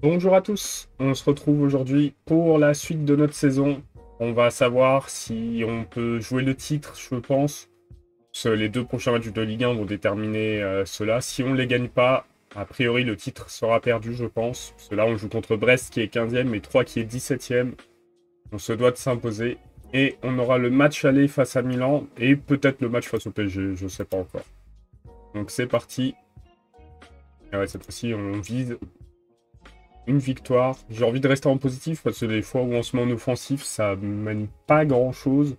Bonjour à tous, on se retrouve aujourd'hui pour la suite de notre saison. On va savoir si on peut jouer le titre, je pense. Les deux prochains matchs de Ligue 1 vont déterminer cela. Si on ne les gagne pas, a priori le titre sera perdu, je pense. Parce que là, on joue contre Brest qui est 15e et 3 qui est 17e. On se doit de s'imposer. Et on aura le match aller face à Milan et peut-être le match face au PSG, je ne sais pas encore. Donc c'est parti. Et ouais, cette fois-ci, on vise une victoire. J'ai envie de rester en positif parce que des fois où on se met en offensif, ça mène pas grand-chose.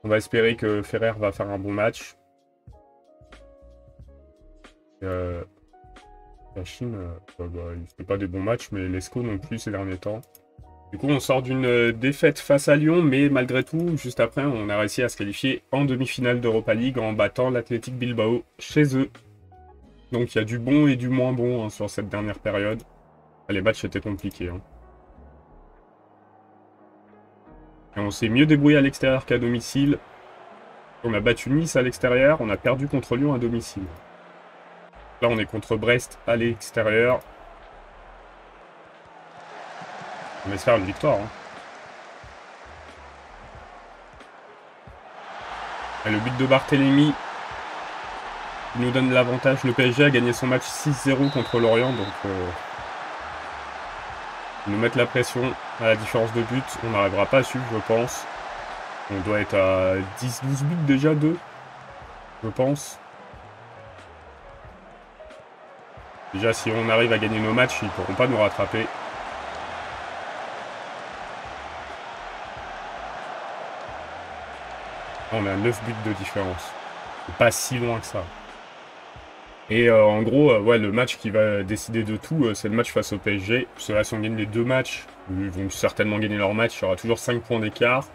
On va espérer que Ferrer va faire un bon match. Euh, la Chine, il fait pas des bons matchs, mais l'Esco non plus ces derniers temps. Du coup, on sort d'une défaite face à Lyon, mais malgré tout, juste après, on a réussi à se qualifier en demi-finale d'Europa League en battant l'Athletic Bilbao chez eux. Donc il y a du bon et du moins bon hein, sur cette dernière période. Les matchs étaient compliqués. Hein. Et on s'est mieux débrouillé à l'extérieur qu'à domicile. On a battu Nice à l'extérieur, on a perdu contre Lyon à domicile. Là, on est contre Brest à l'extérieur. On espère une victoire. Hein. Et le but de Barthélémy nous donne l'avantage. Le PSG a gagné son match 6-0 contre Lorient, donc ils nous mettent la pression à la différence de but. On n'arrivera pas à suivre, je pense. On doit être à 10-12 buts déjà, 2, je pense. Déjà, si on arrive à gagner nos matchs, ils ne pourront pas nous rattraper. On a 9 buts de différence. Pas si loin que ça. Et en gros, ouais, le match qui va décider de tout, c'est le match face au PSG. Parce que là, si on gagne les deux matchs, ils vont certainement gagner leur match, il y aura toujours 5 points d'écart.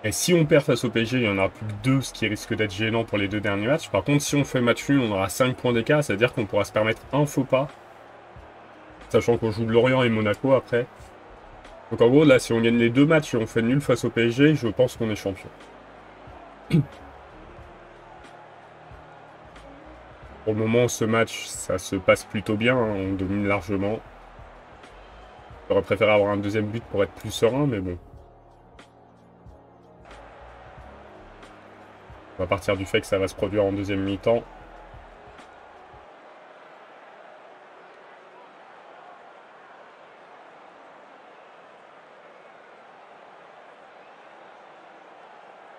Et si on perd face au PSG, il n'y en aura plus que 2, ce qui risque d'être gênant pour les deux derniers matchs. Par contre, si on fait match nul, on aura 5 points d'écart, c'est-à-dire qu'on pourra se permettre un faux pas. Sachant qu'on joue de Lorient et Monaco après. Donc en gros, là, si on gagne les deux matchs et on fait nul face au PSG, je pense qu'on est champion. Pour le moment, ce match, ça se passe plutôt bien, hein, on domine largement. J'aurais préféré avoir un deuxième but pour être plus serein, mais bon. On va partir du fait que ça va se produire en deuxième mi-temps.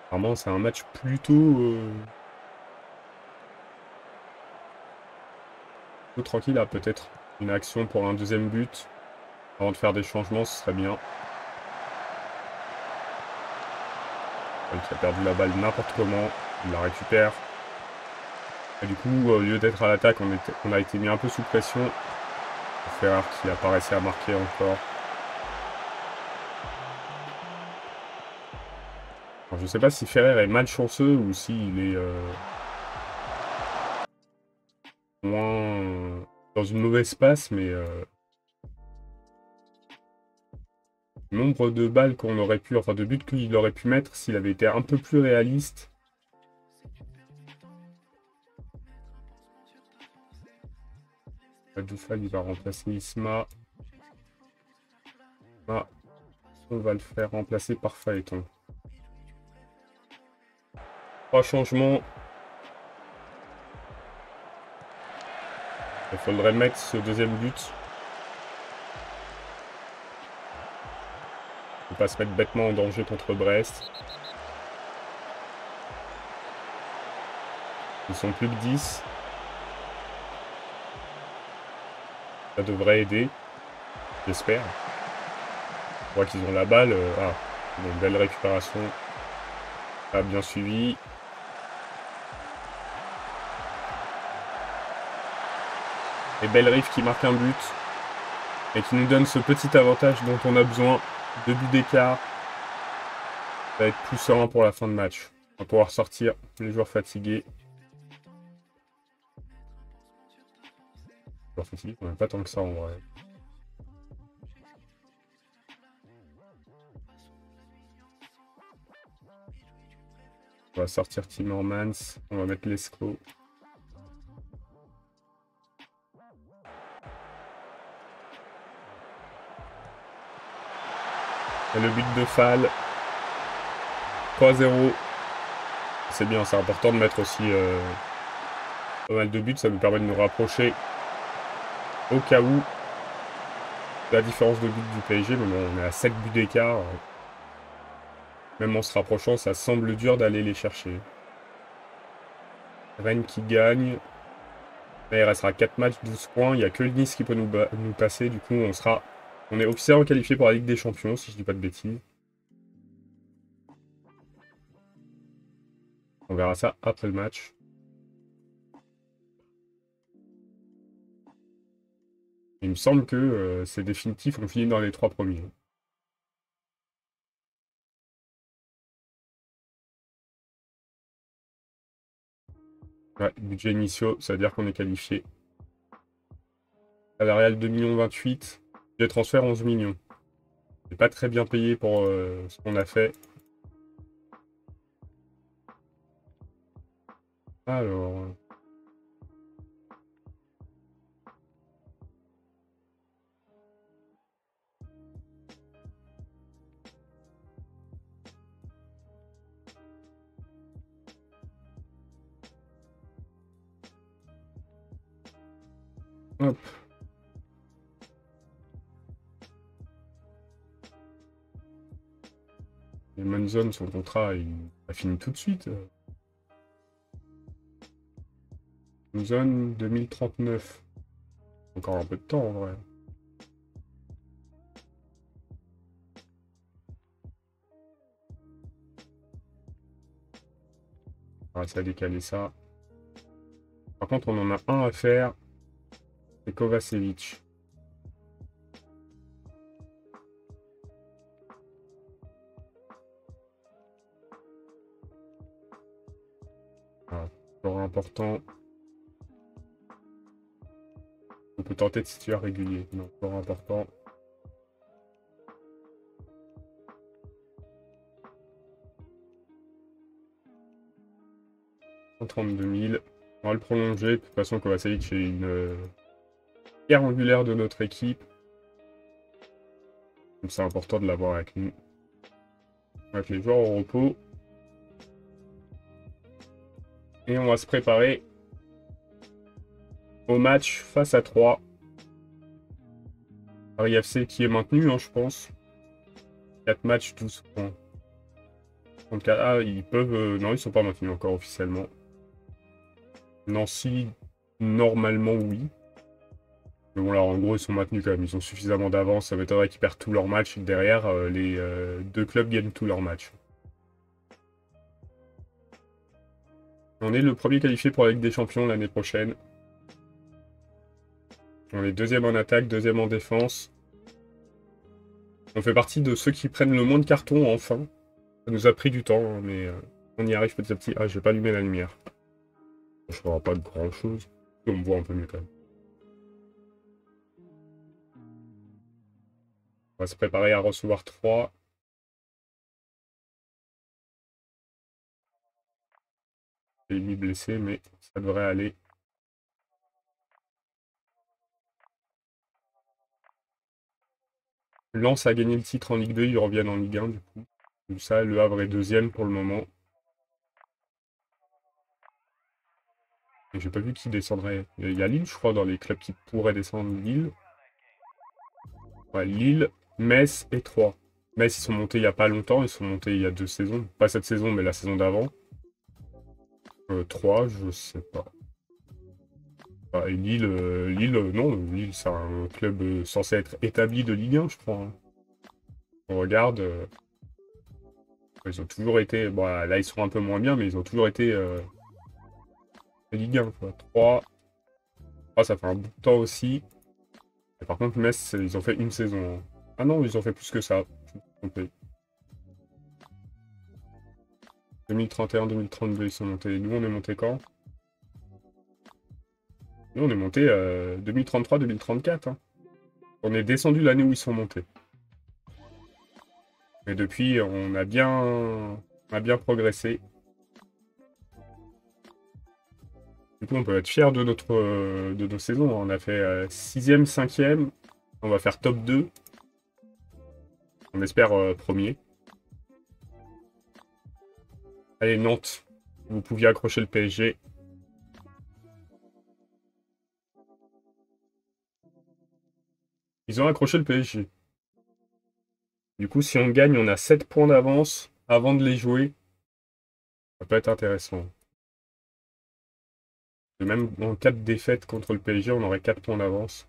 Apparemment, c'est un match plutôt tranquille. Là, peut-être une action pour un deuxième but. Avant de faire des changements, ce serait bien. Qui a perdu la balle n'importe comment. Il la récupère. Et du coup, au lieu d'être à l'attaque, on a été mis un peu sous pression. Ferrer qui a pas réussi à marquer encore. Alors, je sais pas si Ferrer est malchanceux ou s'il est moins dans une mauvaise passe, mais le nombre de balles qu'on aurait pu, enfin de buts qu'il aurait pu mettre s'il avait été un peu plus réaliste. Doufal, il va remplacer Isma. Ah, on va le faire remplacer par Phaéton. 3 changements. Il faudrait mettre ce deuxième but. Ne pas se mettre bêtement en danger contre Brest. Ils sont plus que 10. Ça devrait aider. J'espère. On voit qu'ils ont la balle. Une belle récupération. Ça a bien suivi. Et Bellerin qui marque un but. Et qui nous donne ce petit avantage dont on a besoin. 2 buts d'écart. Ça va être plus serein pour la fin de match. On va pouvoir sortir les joueurs fatigués. Les joueurs fatigués, on n'a pas tant que ça en vrai. On va sortir Timmermans. On va mettre Lescaut. Et le but de Fall. 3-0. C'est bien, c'est important de mettre aussi pas mal de buts. Ça nous permet de nous rapprocher au cas où la différence de but du PSG. Mais bon, on est à 7 buts d'écart. Même en se rapprochant, ça semble dur d'aller les chercher. Rennes qui gagne. Là, il restera 4 matchs, 12 points. Il n'y a que le Nice qui peut nous passer. Du coup, on est officiellement qualifié pour la Ligue des Champions, si je dis pas de bêtises. On verra ça après le match. Il me semble que c'est définitif, on finit dans les 3 premiers. Ouais, budget initiaux, ça veut dire qu'on est qualifié. Salarial 2,28 millions. Budget transfert 11 millions. C'est pas très bien payé pour ce qu'on a fait. Alors... Hop. Et Manzon, son contrat, il a fini tout de suite. Manzon, 2039. Encore un peu de temps, en vrai. On va essayer de décaler ça. Par contre, on en a un à faire. C'est Kovacevic. Voilà. Toujours important. On peut tenter de titulaire régulier. Non, toujours important. 32 000. On va le prolonger. De toute façon, Kovacevic est une pierre angulaire de notre équipe. Donc c'est important de l'avoir avec nous. Avec les joueurs au repos. Et on va se préparer au match face à 3. Paris FC qui est maintenu, hein, je pense. 4 matchs, 12 points. 34. Ah, ils peuvent... non, ils sont pas maintenus encore officiellement. Nancy, normalement, oui. Mais bon, là, en gros, ils sont maintenus quand même. Ils ont suffisamment d'avance. Ça m'étonnerait qu'ils perdent tous leurs matchs. Derrière, les deux clubs gagnent tous leurs matchs. On est le premier qualifié pour la Ligue des Champions l'année prochaine. On est deuxième en attaque, deuxième en défense. On fait partie de ceux qui prennent le moins de cartons, enfin. Ça nous a pris du temps, hein, mais on y arrive petit à petit. Ah, je vais pas allumer la lumière. Je ne ferai pas de grand chose. On me voit un peu mieux quand même. On va se préparer à recevoir 3. J'ai mis blessé, mais ça devrait aller. Lens a gagné le titre en Ligue 2, ils reviennent en Ligue 1 du coup. Comme ça, Le Havre est deuxième pour le moment. Et j'ai pas vu qui descendrait. Il y a Lille, je crois, dans les clubs qui pourraient descendre. Lille. Ouais, Lille, Metz et Troyes. Metz, ils sont montés il y a pas longtemps, ils sont montés il y a 2 saisons. Pas cette saison, mais la saison d'avant. Troyes, je sais pas. Ah, et Lille, non, Lille, c'est un club censé être établi de Ligue 1, je crois, hein. On regarde, ils ont toujours été... Bon, là, ils sont un peu moins bien, mais ils ont toujours été Ligue 1, quoi. 3, ça fait un bout de temps aussi. Et par contre, Metz, ils ont fait une saison, hein. Ah non, ils ont fait plus que ça. Je me suis trompé. 2031-2032, ils sont montés. Nous, on est monté quand? Nous, on est monté 2033-2034, hein. On est descendu l'année où ils sont montés. Et depuis, on a bien progressé. Du coup, on peut être fier de nos saisons. On a fait 6e, 5e. On va faire top 2. On espère premier. Allez, Nantes, vous pouviez accrocher le PSG. Ils ont accroché le PSG. Du coup, si on gagne, on a 7 points d'avance avant de les jouer. Ça peut être intéressant. Et même en cas de défaite contre le PSG, on aurait 4 points d'avance.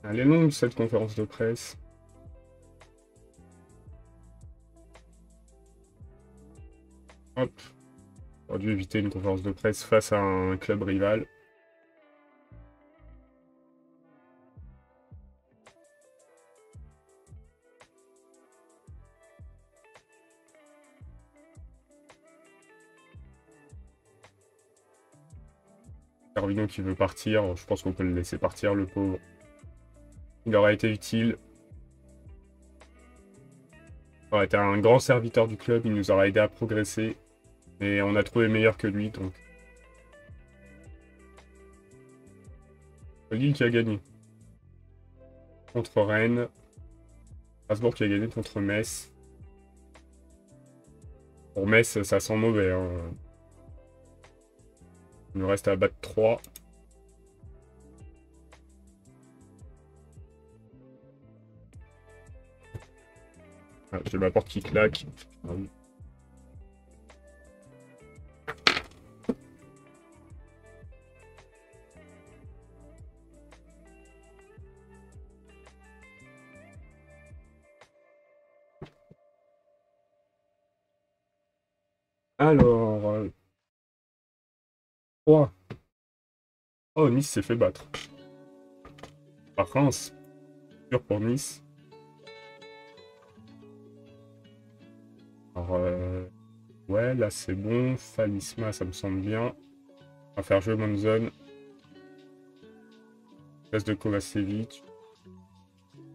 Elle est longue, cette conférence de presse. Hop. J'aurais dû éviter une conférence de presse face à un club rival. Carvino qui veut partir, je pense qu'on peut le laisser partir, le pauvre. Il aurait été utile. Il aurait été un grand serviteur du club, il nous aurait aidé à progresser. Et on a trouvé meilleur que lui, donc. Lille qui a gagné. Contre Rennes. Strasbourg qui a gagné contre Metz. Pour Metz, ça sent mauvais. Hein. Il nous reste à battre 3. Ah, j'ai ma porte qui claque. Ah oui. Alors... 3. Oh, Nice s'est fait battre. Par Reims. Dur pour Nice. Alors, ouais, là c'est bon. Falisma, ça me semble bien. On va faire jouer Monzon. Place de Kovacevic.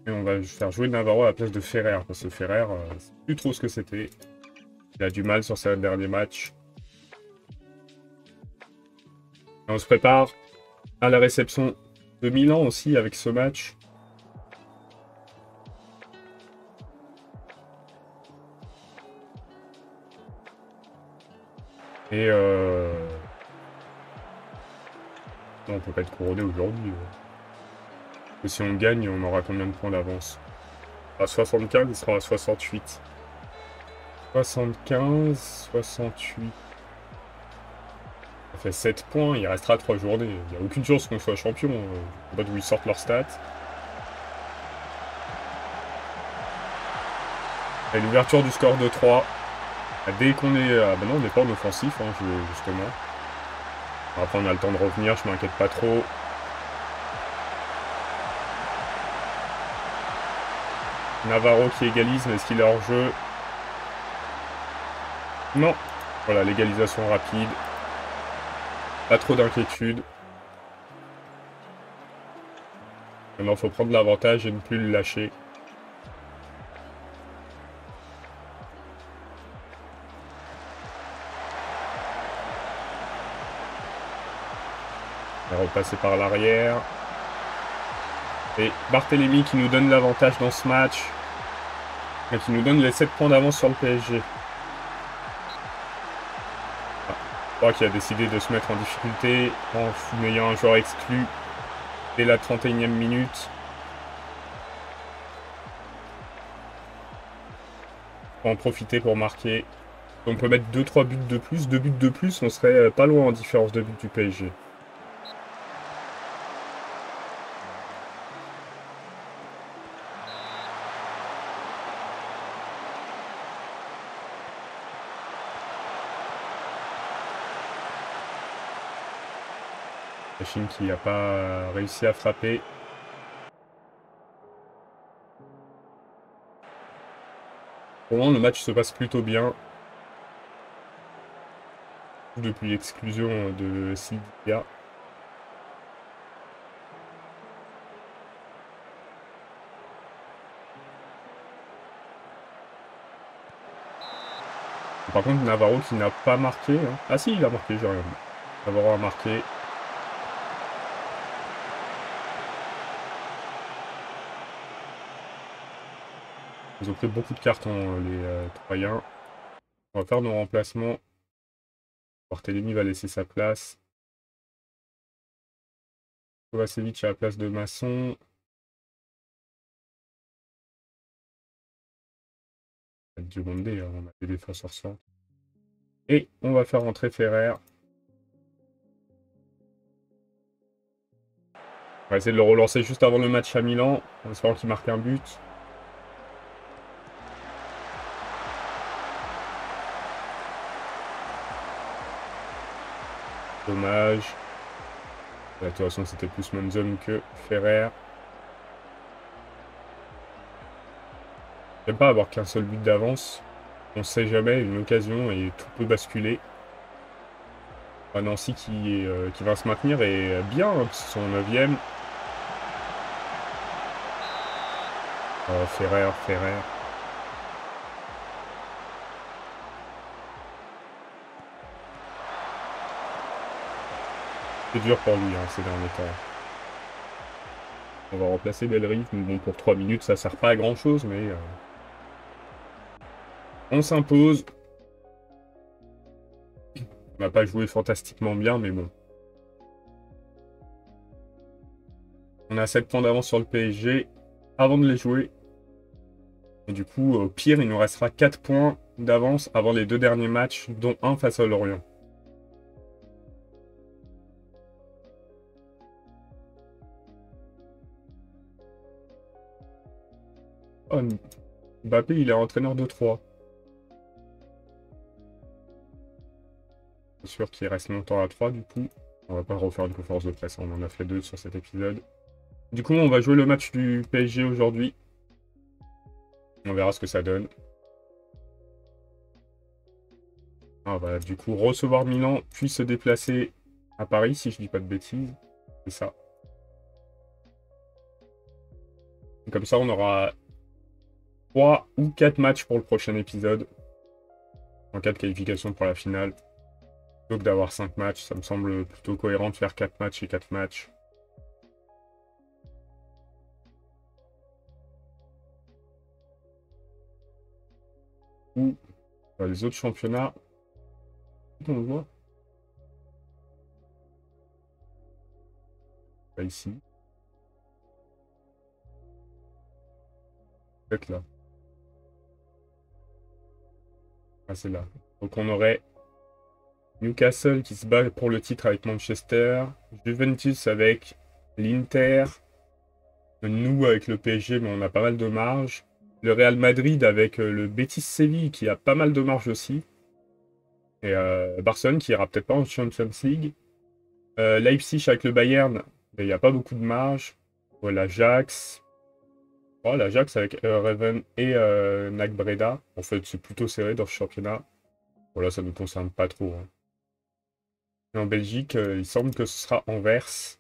Et on va faire jouer Navarro à la place de Ferrer. Parce que Ferrer, c'est plus trop ce que c'était. Il a du mal sur ses derniers matchs. Et on se prépare à la réception de Milan aussi avec ce match. Et non, on peut pas être couronné aujourd'hui. Et si on gagne, on aura combien de points d'avance? À 75, il sera à 68. 75, 68. Ça fait 7 points, il restera 3 journées. Il n'y a aucune chance qu'on soit champion. Pas d'où ils sortent leurs stats. Et l'ouverture du score de 3. Dès qu'on est... Ah ben non, on n'est pas en offensif, hein, justement. Après, on a le temps de revenir, je m'inquiète pas trop. Navarro qui égalise, mais est-ce qu'il est hors jeu? Non. Voilà, l'égalisation rapide. Pas trop d'inquiétude. Maintenant, il faut prendre l'avantage et ne plus le lâcher. On va repasser par l'arrière. Et Barthélémy qui nous donne l'avantage dans ce match. Et qui nous donne les 7 points d'avance sur le PSG. Ah, je crois qu'il a décidé de se mettre en difficulté en ayant un joueur exclu dès la 31e minute. On va en profiter pour marquer. On peut mettre 2-3 buts de plus. 2 buts de plus, on serait pas loin en différence de but du PSG. La Chine qui n'a pas réussi à frapper. Pour le moment, le match se passe plutôt bien. Depuis l'exclusion de Sylvia. Par contre, Navarro qui n'a pas marqué. Hein. Ah si, il a marqué, j'ai rien vu. Navarro a marqué. Ils ont pris beaucoup de cartons, les Troyens. On va faire nos remplacements. Barthélémy va laisser sa place. Kovacevic à la place de Masson. Diomandé, hein, on a des défenseurs centres. Et on va faire rentrer Ferrer. On va essayer de le relancer juste avant le match à Milan, en espérant qu'il marque un but. Dommage. De toute façon, c'était plus Monzon que Ferrer. J'aime pas avoir qu'un seul but d'avance. On sait jamais, une occasion et tout peut basculer. Nancy qui va se maintenir et bien, hein, c'est son 9e. Ferrer. C'est dur pour lui hein, ces derniers temps. On va remplacer Bellery. Bon, pour 3 minutes, ça sert pas à grand chose, mais on s'impose. On n'a pas joué fantastiquement bien, mais bon. On a 7 points d'avance sur le PSG avant de les jouer. Et du coup, au pire, il nous restera 4 points d'avance avant les 2 derniers matchs, dont un face à Lorient. Oh, Mbappé, il est entraîneur de 3. C'est sûr qu'il reste longtemps à 3, du coup. On va pas refaire une conférence de presse, on en a fait 2 sur cet épisode. Du coup, on va jouer le match du PSG aujourd'hui. On verra ce que ça donne. On va du coup recevoir Milan, puis se déplacer à Paris, si je dis pas de bêtises. C'est ça. Et comme ça, on aura 3 ou 4 matchs pour le prochain épisode. En cas de qualification pour la finale. Plutôt que d'avoir 5 matchs, ça me semble plutôt cohérent de faire 4 matchs et 4 matchs. Ou les autres championnats. On le voit. Pas ici. Peut-être là. Ah, c'est là. Donc on aurait Newcastle qui se bat pour le titre avec Manchester. Juventus avec l'Inter. Nous avec le PSG, mais on a pas mal de marge. Le Real Madrid avec le Betis Séville qui a pas mal de marge aussi. Et Barcelone qui ira peut-être pas en Champions League. Leipzig avec le Bayern, il n'y a pas beaucoup de marge. Voilà, l'Ajax. Oh, l'Ajax avec Reven et NAC Breda. En fait, c'est plutôt serré dans ce championnat. Voilà, ça ne nous concerne pas trop. Hein. Et en Belgique, il semble que ce sera Anvers.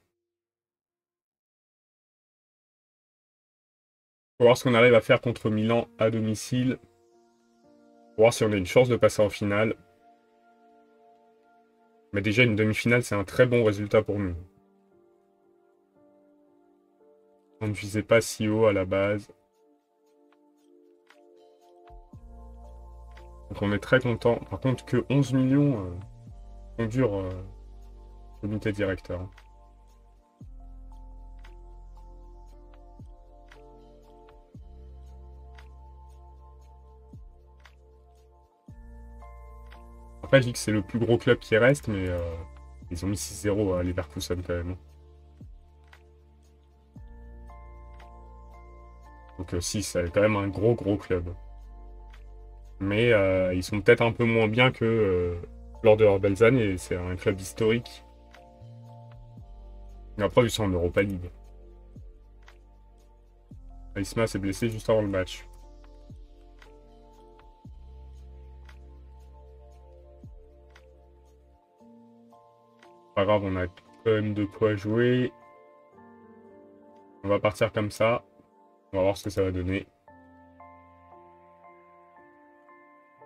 On va voir ce qu'on arrive à faire contre Milan à domicile. Pour voir si on a une chance de passer en finale. Mais déjà, une demi-finale, c'est un très bon résultat pour nous. On ne visait pas si haut à la base. Donc on est très content. Par contre, que 11 millions, on dure comité directeur. Après, je dis que c'est le plus gros club qui reste, mais ils ont mis 6-0 à Leverkusen quand même. Donc si, c'est quand même un gros club. Mais ils sont peut-être un peu moins bien que lors de leur belles années. C'est un club historique. Après, ils sont en Europa League. Isma s'est blessé juste avant le match. Pas grave, on a quand même de quoi jouer. On va partir comme ça. On va voir ce que ça va donner.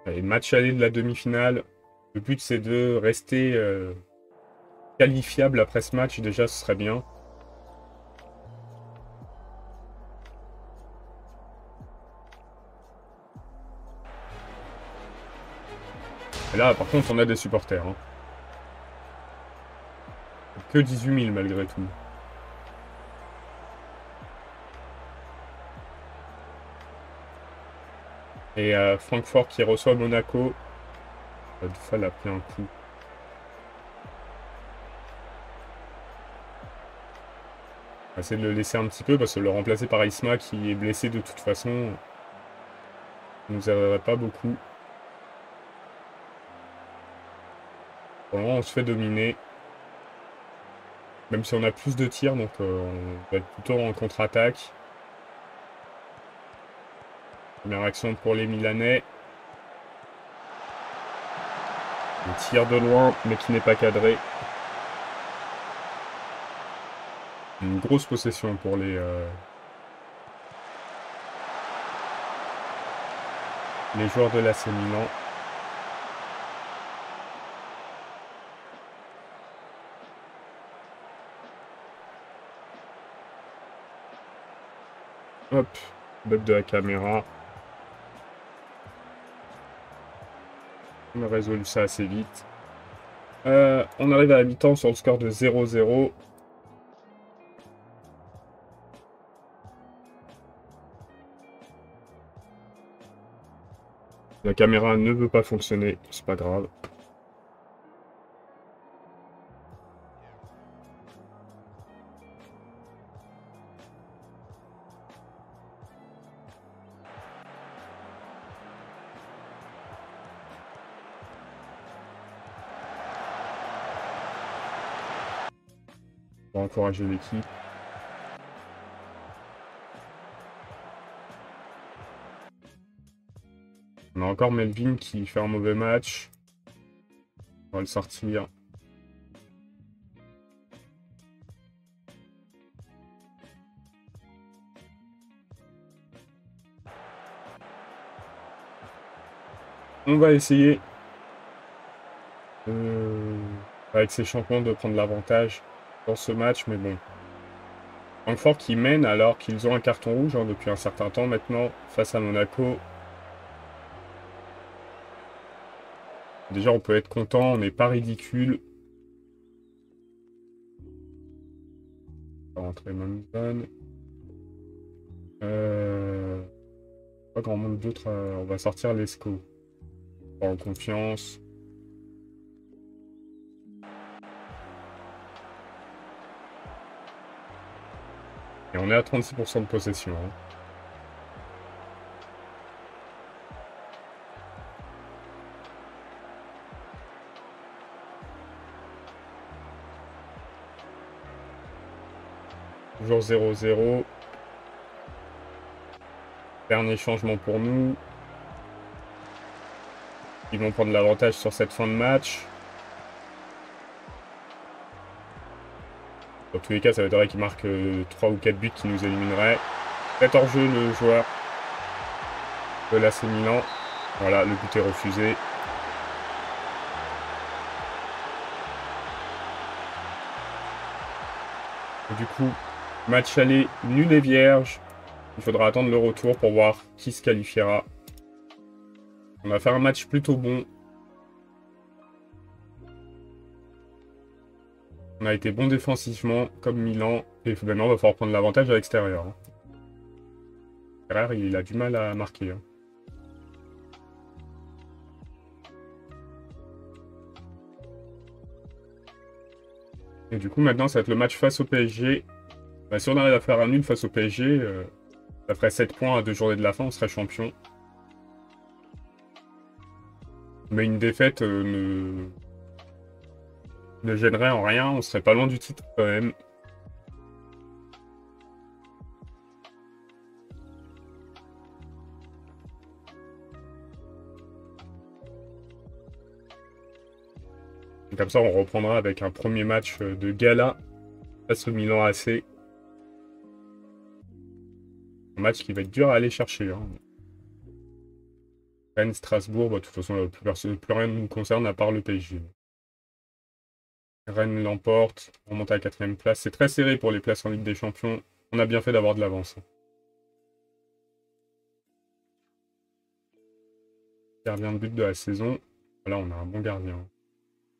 Allez, match aller de la demi-finale. Le but, c'est de rester qualifiable après ce match. Déjà, ce serait bien. Et là, par contre, on a des supporters. Hein. Que 18 000 malgré tout. Et Francfort qui reçoit Monaco. Duffal a pris un coup. On va essayer de le laisser un petit peu parce que le remplacer par Isma qui est blessé de toute façon ne nous aiderait pas beaucoup. Pour le moment, on se fait dominer. Même si on a plus de tirs, donc on va être plutôt en contre-attaque. Première action pour les Milanais. Un tir de loin, mais qui n'est pas cadré. Une grosse possession pour les joueurs de l'AC Milan. Hop, bug de la caméra. On a résolu ça assez vite. On arrive à la mi-temps sur le score de 0-0. La caméra ne veut pas fonctionner, c'est pas grave. On va encourager l'équipe. On a encore Melvin qui fait un mauvais match. On va le sortir. On va essayer, avec ces champions, de prendre l'avantage dans ce match, mais bon. Francfort qui mène alors qu'ils ont un carton rouge hein, depuis un certain temps maintenant face à Monaco. Déjà, on peut être content, on n'est pas ridicule. On va rentrer Monzon. Pas grand monde d'autres. On va sortir l'Esco. En confiance. Et on est à 36% de possession. Hein. Toujours 0-0. Dernier changement pour nous. Ils vont prendre l'avantage sur cette fin de match. Dans tous les cas, ça veut dire qu'il marque 3 ou 4 buts qui nous élimineraient. 14 jeu le joueur de l'AC Milan. Voilà, le but est refusé. Et du coup, match aller nul et vierge. Il faudra attendre le retour pour voir qui se qualifiera. On va faire un match plutôt bon. On a été bon défensivement, comme Milan. Et maintenant, on va falloir prendre l'avantage à l'extérieur. Ferrer, il a du mal à marquer. Hein. Et du coup, maintenant, ça va être le match face au PSG. Bah, si on arrive à faire un nul face au PSG, ça ferait 7 points à 2 journées de la fin, on serait champion. Mais une défaite ne gênerait en rien, on serait pas loin du titre quand même. Et comme ça, on reprendra avec un premier match de gala face au Milan AC. Un match qui va être dur à aller chercher. Hein. Rennes, Strasbourg, bah, de toute façon, plus rien ne nous concerne à part le PSG. Rennes l'emporte, on monte à la 4e place. C'est très serré pour les places en Ligue des Champions. On a bien fait d'avoir de l'avance. Gardien de but de la saison. Là, on a un bon gardien.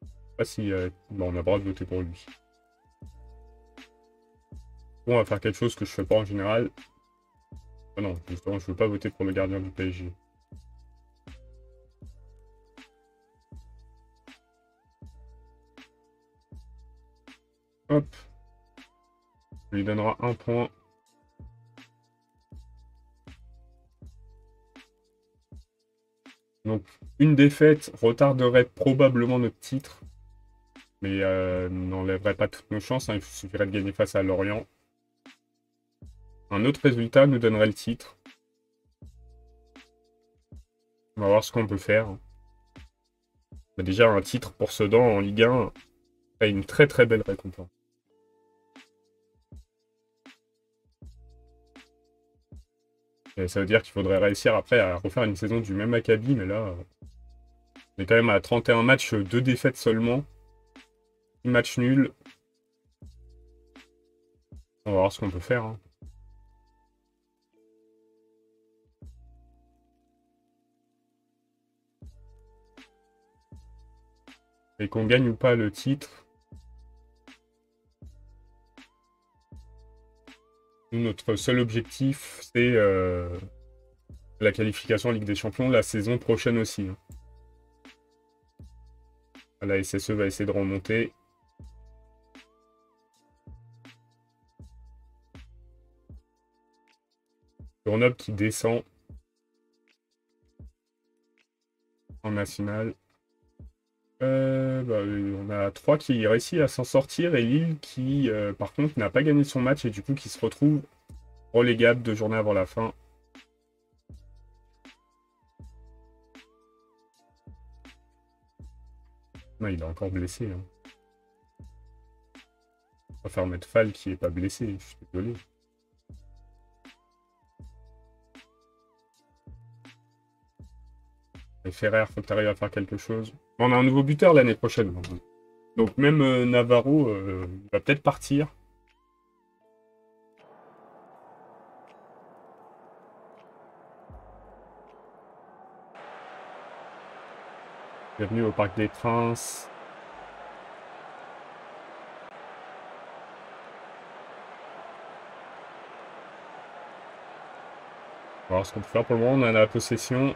Je sais pas si bon, on a le droit de voter pour lui. Bon, on va faire quelque chose que je fais pas en général. Ah non, justement, je veux pas voter pour le gardien du PSG. Hop. On lui donnera 1 point. Donc, une défaite retarderait probablement notre titre. Mais n'enlèverait pas toutes nos chances. Hein. Il suffirait de gagner face à Lorient. Un autre résultat nous donnerait le titre. On va voir ce qu'on peut faire. Mais déjà, un titre pour Sedan en Ligue 1 est une très très belle récompense. Et ça veut dire qu'il faudrait réussir après à refaire une saison du même acabit, mais là, on est quand même à 31 matchs, 2 défaites seulement. 1 match nul. On va voir ce qu'on peut faire. Hein. Et qu'on gagne ou pas le titre. Nous, notre seul objectif, c'est la qualification en Ligue des Champions la saison prochaine aussi. Hein. La SSE va essayer de remonter. Grenoble qui descend en national. On a 3 qui réussit à s'en sortir et Lille qui, par contre, n'a pas gagné son match et du coup qui se retrouve relégable 2 journées avant la fin. Non, il est encore blessé. Hein. On va faire mettre Fall qui est pas blessé, je suis désolé. Et Ferrer, faut que tu arrives à faire quelque chose. On a un nouveau buteur l'année prochaine. Donc même Navarro va peut-être partir. Bienvenue au Parc des Princes. On va voir ce qu'on peut faire pour le moment. On a la possession.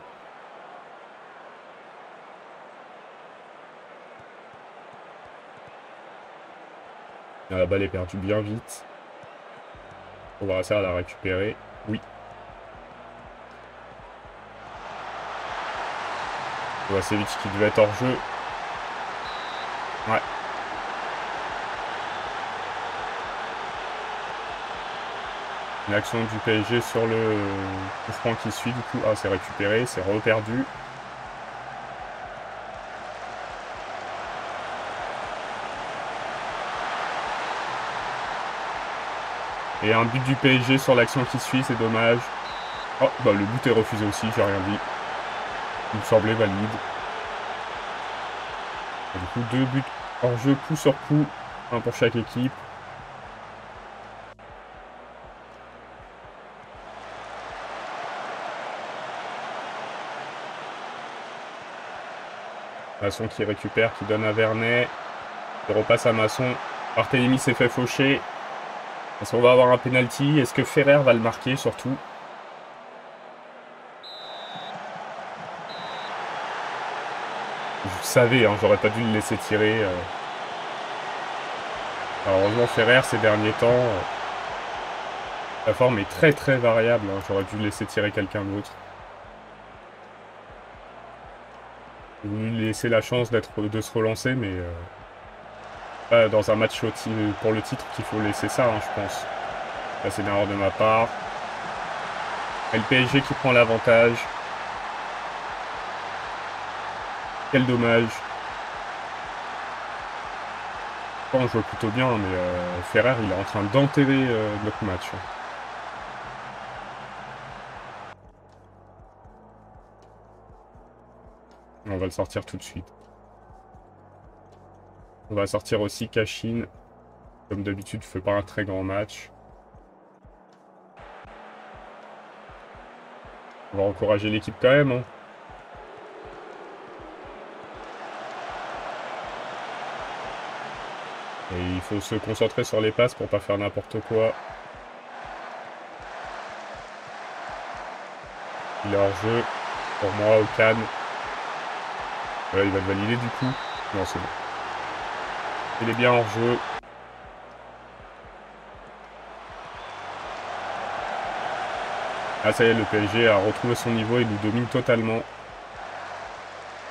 La balle est perdue bien vite. On va réussir à la récupérer. Oui. Kovacevic qui devait être hors jeu. Ouais. Une action du PSG sur le franc qui suit. Du coup, ah, c'est récupéré, c'est reperdu. Et un but du PSG sur l'action qui suit, c'est dommage. Oh, bah le but est refusé aussi, j'ai rien dit. Il me semblait valide. Et du coup, 2 buts hors jeu, coup sur coup. Un pour chaque équipe. Masson qui récupère, qui donne à Vernet. Il repasse à Masson. Barthélémy s'est fait faucher. Est-ce qu'on va avoir un penalty? Est-ce que Ferrer va le marquer surtout? Je savais, hein, j'aurais pas dû le laisser tirer. Heureusement, Ferrer, ces derniers temps, la forme est très très variable. Hein. J'aurais dû laisser tirer quelqu'un d'autre. J'ai voulu lui laisser la chance de se relancer, mais pas dans un match pour le titre qu'il faut laisser ça, hein, je pense. Là, c'est une erreur de ma part. Et le PSG qui prend l'avantage. Quel dommage. On joue plutôt bien, mais Ferrer, il est en train d'enterrer notre match. On va le sortir tout de suite. On va sortir aussi Kashin. Comme d'habitude, fait pas un très grand match. On va encourager l'équipe quand même. Hein. Et il faut se concentrer sur les passes pour pas faire n'importe quoi. Il est hors jeu. Pour moi, au Cannes. Voilà, il va le valider du coup. Non, c'est bon. Il est bien hors jeu. Ah, ça y est, le PSG a retrouvé son niveau et nous domine totalement.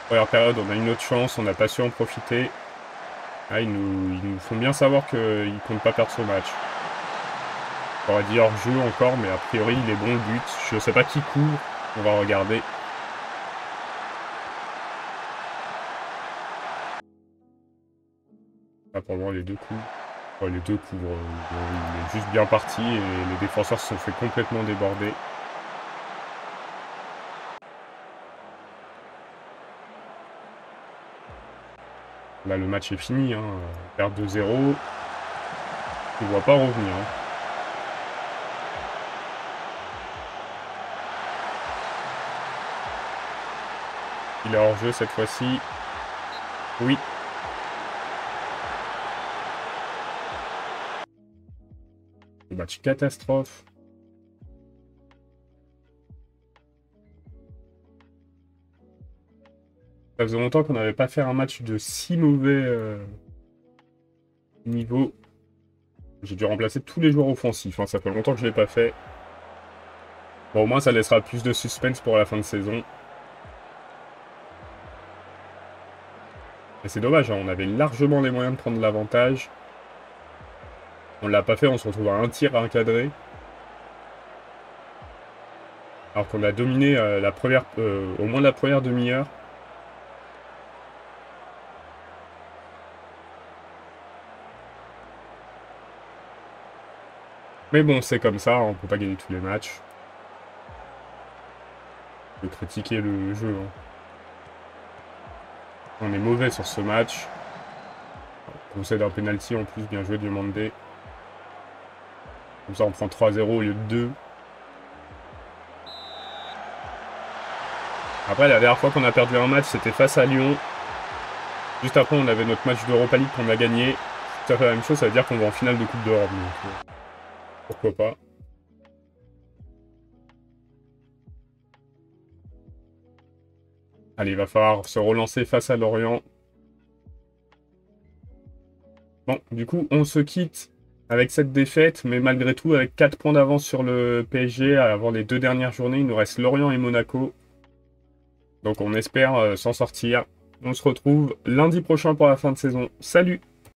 Première période, on a une autre chance, on n'a pas su en profiter. Ah, ils nous font bien savoir qu'ils ne comptent pas perdre ce match. On aurait dit hors jeu encore, mais a priori, il est bon le but. Je ne sais pas qui couvre, on va regarder. Ah, pour moi, les deux coups. Oh, les deux couvrent. Il est juste bien parti et les défenseurs se sont fait complètement déborder. Là, le match est fini. Hein. Perdre 2-0. Je ne vois pas revenir. Hein. Il est hors jeu cette fois-ci. Oui. Match catastrophe. Ça faisait longtemps qu'on n'avait pas fait un match de si mauvais niveau. J'ai dû remplacer tous les joueurs offensifs. Hein. Ça fait longtemps que je ne l'ai pas fait. Bon, au moins, ça laissera plus de suspense pour la fin de saison. Et c'est dommage, hein. On avait largement les moyens de prendre l'avantage. On ne l'a pas fait, on se retrouve à un tir à encadrer. Alors qu'on a dominé au moins la première demi-heure. Mais bon, c'est comme ça, on peut pas gagner tous les matchs. Je peux critiquer le jeu. Hein. On est mauvais sur ce match. On concède un penalty en plus, bien joué Diomandé. Comme ça, on prend 3-0 au lieu de 2. Après, la dernière fois qu'on a perdu un match, c'était face à Lyon. Juste après, on avait notre match d'Europa League qu'on a gagné. Tout à fait la même chose, ça veut dire qu'on va en finale de Coupe d'Europe. Pourquoi pas. Allez, il va falloir se relancer face à Lorient. Bon, du coup, on se quitte avec cette défaite, mais malgré tout, avec 4 points d'avance sur le PSG, avant les 2 dernières journées, il nous reste Lorient et Monaco. Donc on espère s'en sortir. On se retrouve lundi prochain pour la fin de saison. Salut!